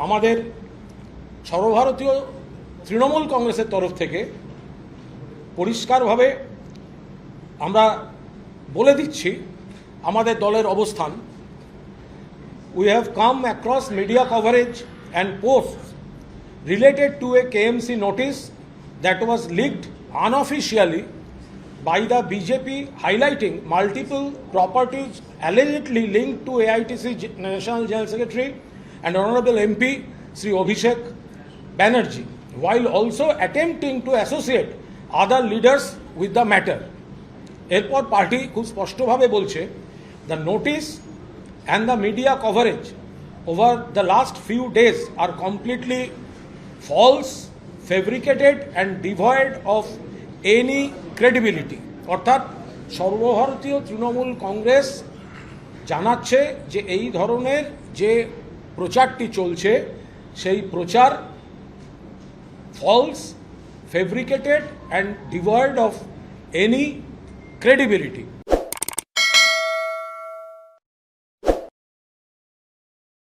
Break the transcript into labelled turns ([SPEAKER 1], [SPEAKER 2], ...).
[SPEAKER 1] আমাদের সর্বভারতীয় তৃণমূল কংগ্রেসের তরফ থেকে পরিষ্কারভাবে আমরা বলে দিচ্ছি আমাদের দলের অবস্থান। We have come across media coverage and posts related to a KMC notice that was leaked unofficially by the BJP highlighting multiple properties allegedly linked to AITC National General Secretary and Honorable MP Sri Abhishek Banerjee, while also attempting to associate other leaders with the matter. এরপর party খুব স্পষ্টভাবে বলছে, the notice and the media coverage over the last few days are completely false, fabricated and devoid of any credibility. অর্থাৎ সর্বভারতীয় তৃণমূল কংগ্রেস জানাচ্ছে যে এই ধরনের যে প্রচারটি চলছে সেই প্রচার false, fabricated and devoid of any credibility.